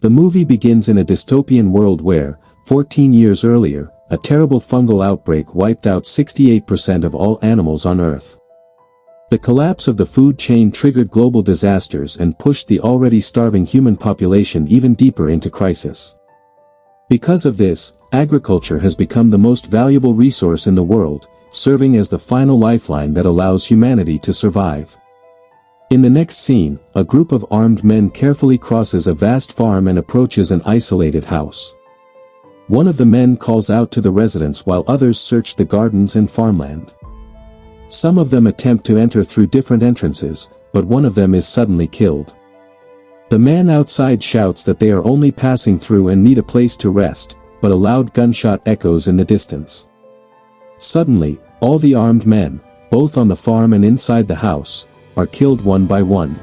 The movie begins in a dystopian world where, 14 years earlier, a terrible fungal outbreak wiped out 68% of all animals on Earth. The collapse of the food chain triggered global disasters and pushed the already starving human population even deeper into crisis. Because of this, agriculture has become the most valuable resource in the world, serving as the final lifeline that allows humanity to survive. In the next scene, a group of armed men carefully crosses a vast farm and approaches an isolated house. One of the men calls out to the residents while others search the gardens and farmland. Some of them attempt to enter through different entrances, but one of them is suddenly killed. The man outside shouts that they are only passing through and need a place to rest, but a loud gunshot echoes in the distance. Suddenly, all the armed men, both on the farm and inside the house, are killed one by one.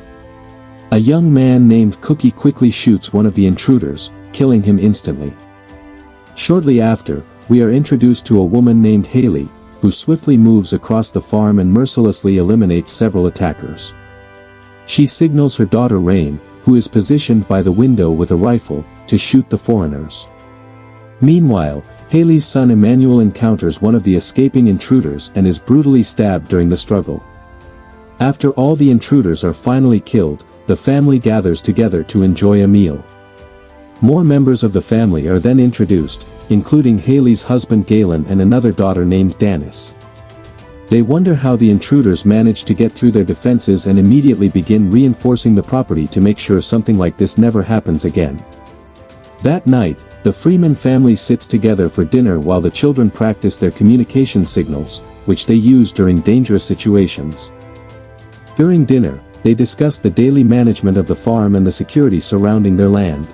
A young man named Cookie quickly shoots one of the intruders, killing him instantly. Shortly after, we are introduced to a woman named Hayley, who swiftly moves across the farm and mercilessly eliminates several attackers. She signals her daughter Rain, who is positioned by the window with a rifle, to shoot the foreigners. Meanwhile, Hayley's son Emmanuel encounters one of the escaping intruders and is brutally stabbed during the struggle. After all the intruders are finally killed, the family gathers together to enjoy a meal. More members of the family are then introduced, including Hayley's husband Galen and another daughter named Danis. They wonder how the intruders managed to get through their defenses and immediately begin reinforcing the property to make sure something like this never happens again. That night, the Freeman family sits together for dinner while the children practice their communication signals, which they use during dangerous situations. During dinner, they discuss the daily management of the farm and the security surrounding their land.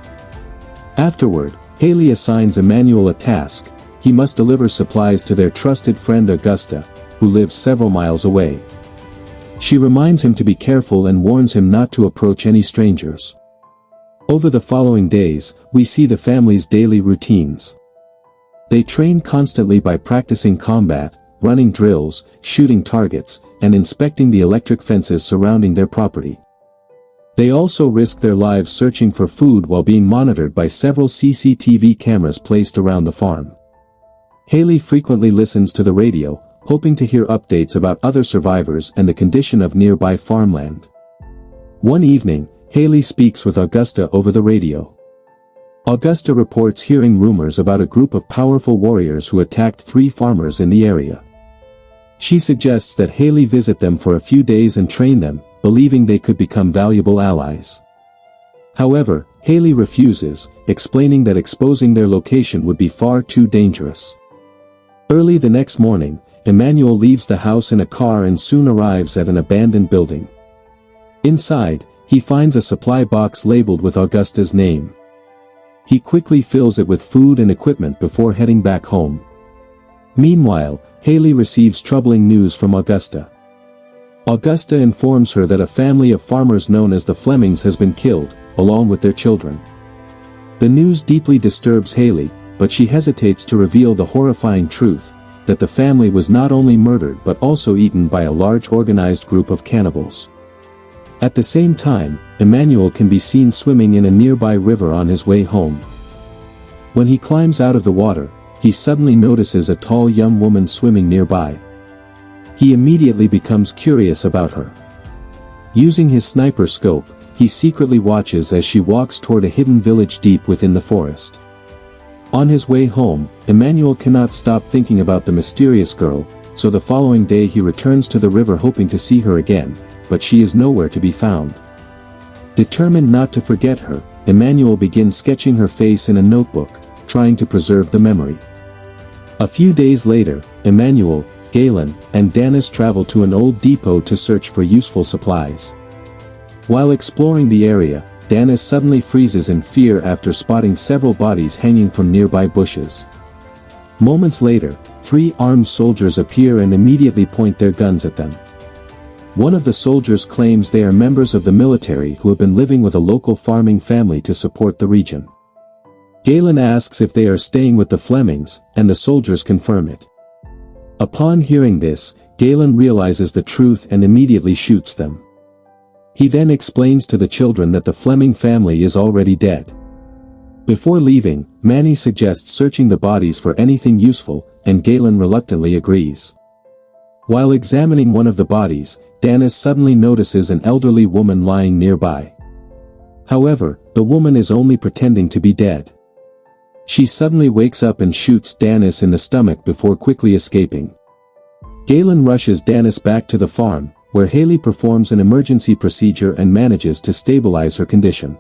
Afterward, Hayley assigns Emmanuel a task: he must deliver supplies to their trusted friend Augusta, who lives several miles away. She reminds him to be careful and warns him not to approach any strangers. Over the following days, we see the family's daily routines. They train constantly by practicing combat, running drills, shooting targets, and inspecting the electric fences surrounding their property. They also risk their lives searching for food while being monitored by several CCTV cameras placed around the farm. Hayley frequently listens to the radio, hoping to hear updates about other survivors and the condition of nearby farmland. One evening, Hayley speaks with Augusta over the radio. Augusta reports hearing rumors about a group of powerful warriors who attacked 3 farmers in the area. She suggests that Hayley visit them for a few days and train them, believing they could become valuable allies. However, Hayley refuses, explaining that exposing their location would be far too dangerous. Early the next morning, Emmanuel leaves the house in a car and soon arrives at an abandoned building. Inside, he finds a supply box labeled with Augusta's name. He quickly fills it with food and equipment before heading back home. Meanwhile, Hayley receives troubling news from Augusta. Augusta informs her that a family of farmers known as the Flemings has been killed, along with their children. The news deeply disturbs Hayley, but she hesitates to reveal the horrifying truth, that the family was not only murdered but also eaten by a large organized group of cannibals. At the same time, Emmanuel can be seen swimming in a nearby river on his way home. When he climbs out of the water, he suddenly notices a tall young woman swimming nearby. He immediately becomes curious about her. Using his sniper scope, he secretly watches as she walks toward a hidden village deep within the forest. On his way home, Emmanuel cannot stop thinking about the mysterious girl, so the following day he returns to the river hoping to see her again, but she is nowhere to be found. Determined not to forget her, Emmanuel begins sketching her face in a notebook, trying to preserve the memory. A few days later, Emmanuel, Galen, and Danis travel to an old depot to search for useful supplies. While exploring the area, Danis suddenly freezes in fear after spotting several bodies hanging from nearby bushes. Moments later, 3 armed soldiers appear and immediately point their guns at them. One of the soldiers claims they are members of the military who have been living with a local farming family to support the region. Galen asks if they are staying with the Flemings, and the soldiers confirm it. Upon hearing this, Galen realizes the truth and immediately shoots them. He then explains to the children that the Fleming family is already dead. Before leaving, Manny suggests searching the bodies for anything useful, and Galen reluctantly agrees. While examining one of the bodies, Dennis suddenly notices an elderly woman lying nearby. However, the woman is only pretending to be dead. She suddenly wakes up and shoots Dennis in the stomach before quickly escaping. Galen rushes Dennis back to the farm, where Hayley performs an emergency procedure and manages to stabilize her condition.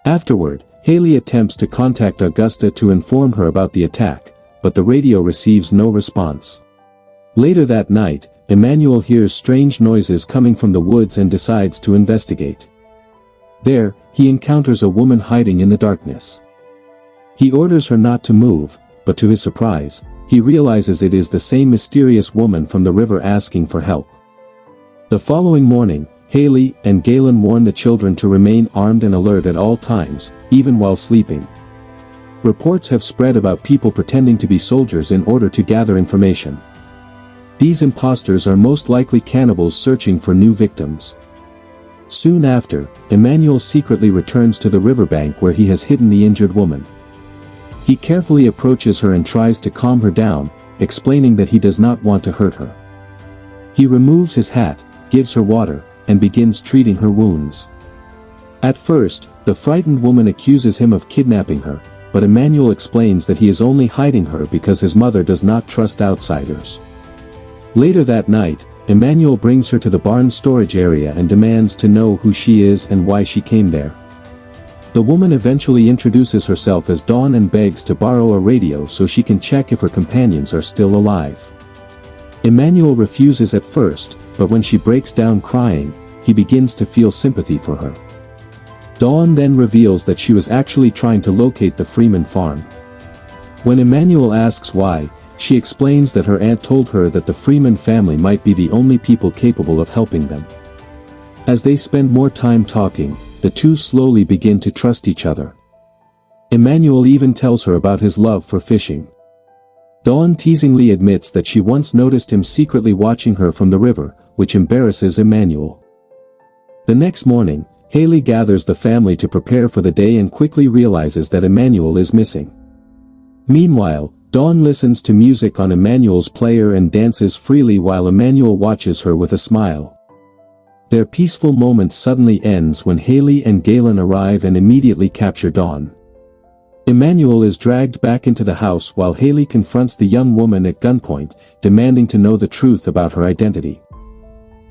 Afterward, Hayley attempts to contact Augusta to inform her about the attack, but the radio receives no response. Later that night, Emmanuel hears strange noises coming from the woods and decides to investigate. There, he encounters a woman hiding in the darkness. He orders her not to move, but to his surprise, he realizes it is the same mysterious woman from the river asking for help. The following morning, Hayley and Galen warn the children to remain armed and alert at all times, even while sleeping. Reports have spread about people pretending to be soldiers in order to gather information. These imposters are most likely cannibals searching for new victims. Soon after, Emmanuel secretly returns to the riverbank where he has hidden the injured woman. He carefully approaches her and tries to calm her down, explaining that he does not want to hurt her. He removes his hat, gives her water, and begins treating her wounds. At first, the frightened woman accuses him of kidnapping her, but Emmanuel explains that he is only hiding her because his mother does not trust outsiders. Later that night, Emmanuel brings her to the barn storage area and demands to know who she is and why she came there. The woman eventually introduces herself as Dawn and begs to borrow a radio so she can check if her companions are still alive. Emmanuel refuses at first, but when she breaks down crying, he begins to feel sympathy for her. Dawn then reveals that she was actually trying to locate the Freeman farm. When Emmanuel asks why, she explains that her aunt told her that the Freeman family might be the only people capable of helping them. As they spend more time talking, the two slowly begin to trust each other. Emmanuel even tells her about his love for fishing. Dawn teasingly admits that she once noticed him secretly watching her from the river, which embarrasses Emmanuel. The next morning, Hayley gathers the family to prepare for the day and quickly realizes that Emmanuel is missing. Meanwhile, Dawn listens to music on Emmanuel's player and dances freely while Emmanuel watches her with a smile. Their peaceful moment suddenly ends when Hayley and Galen arrive and immediately capture Dawn. Emmanuel is dragged back into the house while Hayley confronts the young woman at gunpoint, demanding to know the truth about her identity.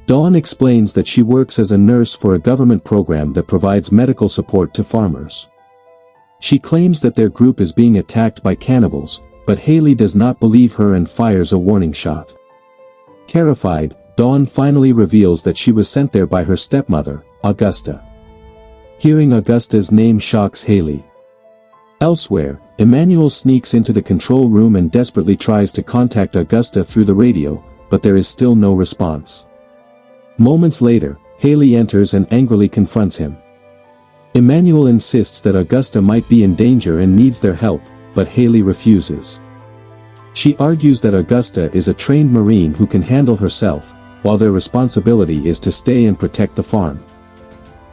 Dawn explains that she works as a nurse for a government program that provides medical support to farmers. She claims that their group is being attacked by cannibals, but Hayley does not believe her and fires a warning shot. Terrified, Dawn finally reveals that she was sent there by her stepmother, Augusta. Hearing Augusta's name shocks Hayley. Elsewhere, Emmanuel sneaks into the control room and desperately tries to contact Augusta through the radio, but there is still no response. Moments later, Hayley enters and angrily confronts him. Emmanuel insists that Augusta might be in danger and needs their help, but Hayley refuses. She argues that Augusta is a trained Marine who can handle herself, while their responsibility is to stay and protect the farm.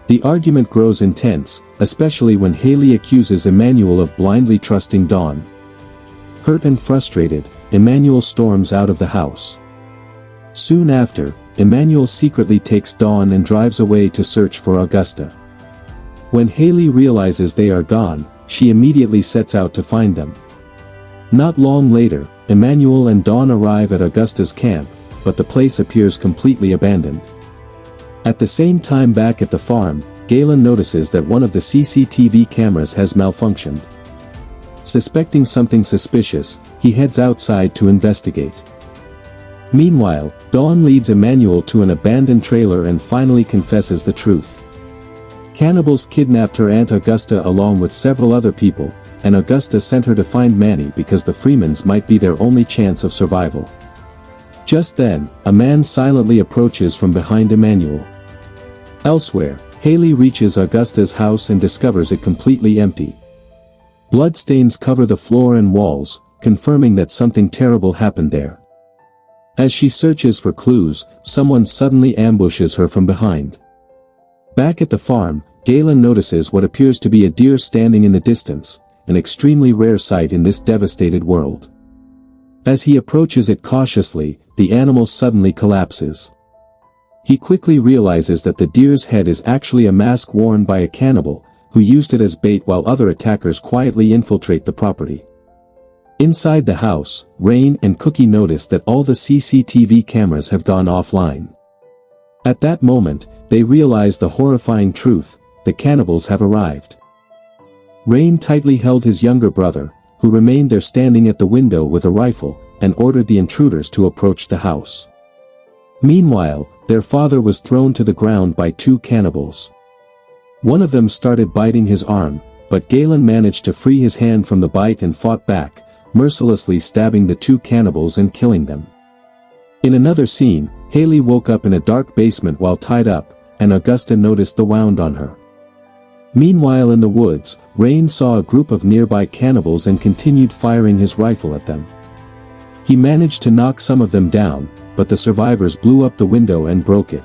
The argument grows intense, especially when Hayley accuses Emmanuel of blindly trusting Dawn. Hurt and frustrated, Emmanuel storms out of the house. Soon after, Emmanuel secretly takes Dawn and drives away to search for Augusta. When Hayley realizes they are gone, she immediately sets out to find them. Not long later, Emmanuel and Dawn arrive at Augusta's camp, but the place appears completely abandoned. At the same time back at the farm, Galen notices that one of the CCTV cameras has malfunctioned. Suspecting something suspicious, he heads outside to investigate. Meanwhile, Dawn leads Emmanuel to an abandoned trailer and finally confesses the truth. Cannibals kidnapped her Aunt Augusta along with several other people, and Augusta sent her to find Manny because the Freemans might be their only chance of survival. Just then, a man silently approaches from behind Emmanuel. Elsewhere, Hayley reaches Augusta's house and discovers it completely empty. Bloodstains cover the floor and walls, confirming that something terrible happened there. As she searches for clues, someone suddenly ambushes her from behind. Back at the farm, Galen notices what appears to be a deer standing in the distance, an extremely rare sight in this devastated world. As he approaches it cautiously, the animal suddenly collapses. He quickly realizes that the deer's head is actually a mask worn by a cannibal, who used it as bait while other attackers quietly infiltrate the property. Inside the house, Rain and Cookie notice that all the CCTV cameras have gone offline. At that moment, they realize the horrifying truth: the cannibals have arrived. Rain tightly held his younger brother, who remained there standing at the window with a rifle, and ordered the intruders to approach the house. Meanwhile, their father was thrown to the ground by two cannibals. One of them started biting his arm, but Galen managed to free his hand from the bite and fought back, mercilessly stabbing the two cannibals and killing them. In another scene, Hayley woke up in a dark basement while tied up, and Augusta noticed the wound on her. Meanwhile in the woods, Rain saw a group of nearby cannibals and continued firing his rifle at them. He managed to knock some of them down, but the survivors blew up the window and broke it.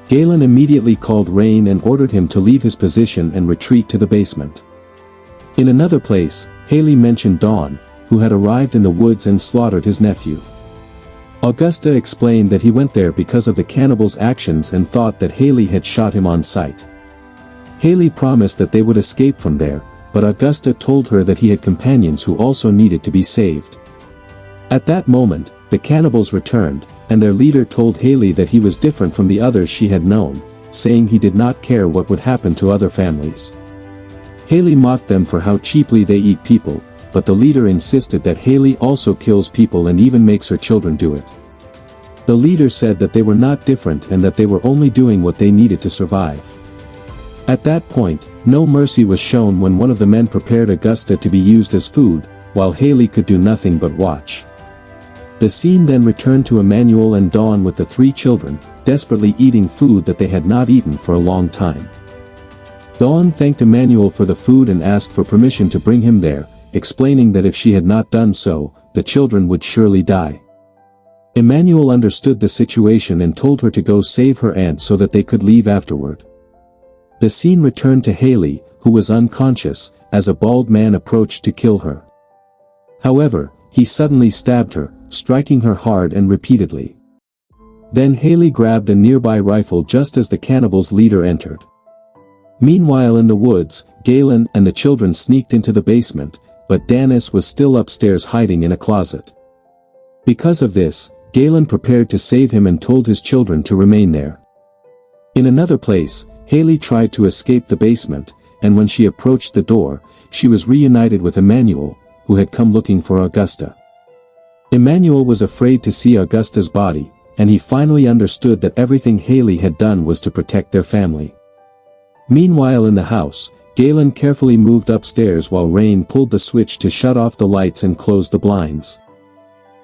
Galen immediately called Rain and ordered him to leave his position and retreat to the basement. In another place, Hayley mentioned Dawn, who had arrived in the woods and slaughtered his nephew. Augusta explained that he went there because of the cannibals' actions and thought that Hayley had shot him on sight. Hayley promised that they would escape from there, but Augusta told her that he had companions who also needed to be saved. At that moment, the cannibals returned, and their leader told Hayley that he was different from the others she had known, saying he did not care what would happen to other families. Hayley mocked them for how cheaply they eat people, but the leader insisted that Hayley also kills people and even makes her children do it. The leader said that they were not different and that they were only doing what they needed to survive. At that point, no mercy was shown when one of the men prepared Augusta to be used as food, while Hayley could do nothing but watch. The scene then returned to Emmanuel and Dawn with the three children, desperately eating food that they had not eaten for a long time. Dawn thanked Emmanuel for the food and asked for permission to bring him there, explaining that if she had not done so, the children would surely die. Emmanuel understood the situation and told her to go save her aunt so that they could leave afterward. The scene returned to Hayley, who was unconscious, as a bald man approached to kill her. However, he suddenly stabbed her, striking her hard and repeatedly. Then Hayley grabbed a nearby rifle just as the cannibals' leader entered. Meanwhile in the woods, Galen and the children sneaked into the basement, but Danis was still upstairs hiding in a closet. Because of this, Galen prepared to save him and told his children to remain there. In another place, Hayley tried to escape the basement, and when she approached the door, she was reunited with Emmanuel, who had come looking for Augusta. Emmanuel was afraid to see Augusta's body, and he finally understood that everything Hayley had done was to protect their family. Meanwhile in the house, Galen carefully moved upstairs while Rain pulled the switch to shut off the lights and close the blinds.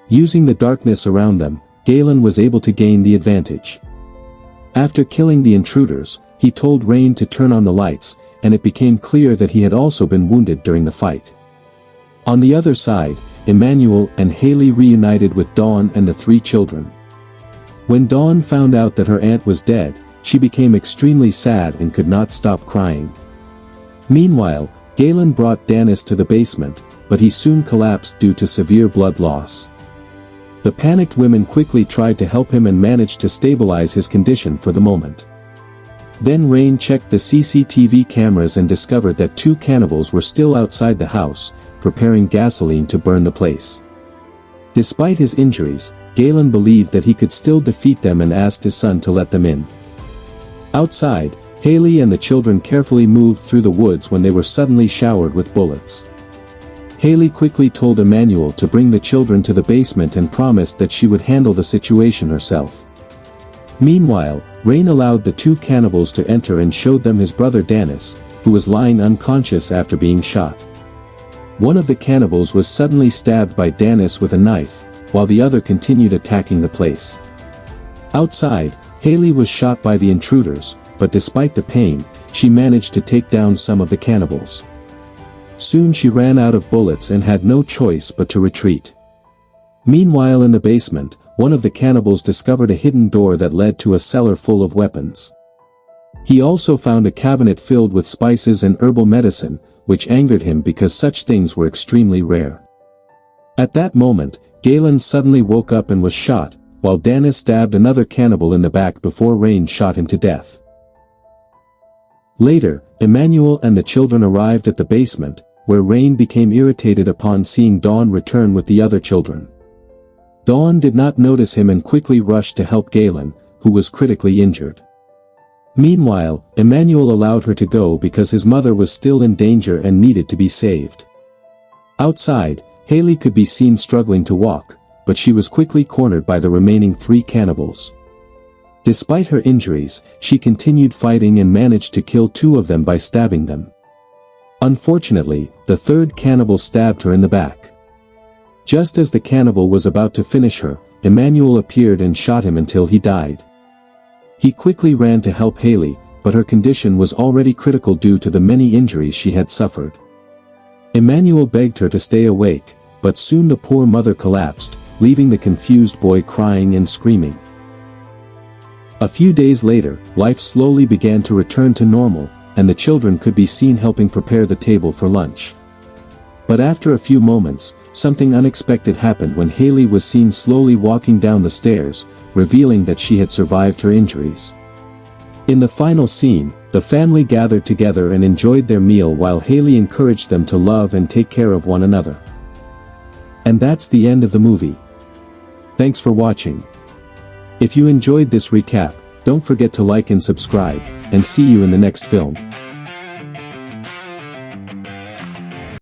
Using the darkness around them, Galen was able to gain the advantage. After killing the intruders, he told Rain to turn on the lights, and it became clear that he had also been wounded during the fight. On the other side, Emmanuel and Hayley reunited with Dawn and the three children. When Dawn found out that her aunt was dead, she became extremely sad and could not stop crying. Meanwhile, Galen brought Danis to the basement, but he soon collapsed due to severe blood loss. The panicked women quickly tried to help him and managed to stabilize his condition for the moment. Then Rain checked the CCTV cameras and discovered that two cannibals were still outside the house, preparing gasoline to burn the place. Despite his injuries, Galen believed that he could still defeat them and asked his son to let them in. Outside, Hayley and the children carefully moved through the woods when they were suddenly showered with bullets. Hayley quickly told Emmanuel to bring the children to the basement and promised that she would handle the situation herself. Meanwhile, Rain allowed the two cannibals to enter and showed them his brother Danis, who was lying unconscious after being shot. One of the cannibals was suddenly stabbed by Danis with a knife, while the other continued attacking the place. Outside, Hayley was shot by the intruders, but despite the pain, she managed to take down some of the cannibals. Soon she ran out of bullets and had no choice but to retreat. Meanwhile in the basement, one of the cannibals discovered a hidden door that led to a cellar full of weapons. He also found a cabinet filled with spices and herbal medicine, which angered him because such things were extremely rare. At that moment, Galen suddenly woke up and was shot, while Dennis stabbed another cannibal in the back before Rain shot him to death. Later, Emmanuel and the children arrived at the basement, where Rain became irritated upon seeing Dawn return with the other children. Dawn did not notice him and quickly rushed to help Galen, who was critically injured. Meanwhile, Emmanuel allowed her to go because his mother was still in danger and needed to be saved. Outside, Hayley could be seen struggling to walk, but she was quickly cornered by the remaining 3 cannibals. Despite her injuries, she continued fighting and managed to kill 2 of them by stabbing them. Unfortunately, the 3rd cannibal stabbed her in the back. Just as the cannibal was about to finish her, Emmanuel appeared and shot him until he died. He quickly ran to help Hayley, but her condition was already critical due to the many injuries she had suffered. Emmanuel begged her to stay awake, but soon the poor mother collapsed, leaving the confused boy crying and screaming. A few days later, life slowly began to return to normal, and the children could be seen helping prepare the table for lunch. But after a few moments, something unexpected happened when Hayley was seen slowly walking down the stairs, revealing that she had survived her injuries. In the final scene, the family gathered together and enjoyed their meal while Hayley encouraged them to love and take care of one another. And that's the end of the movie. Thanks for watching. If you enjoyed this recap, don't forget to like and subscribe, and see you in the next film.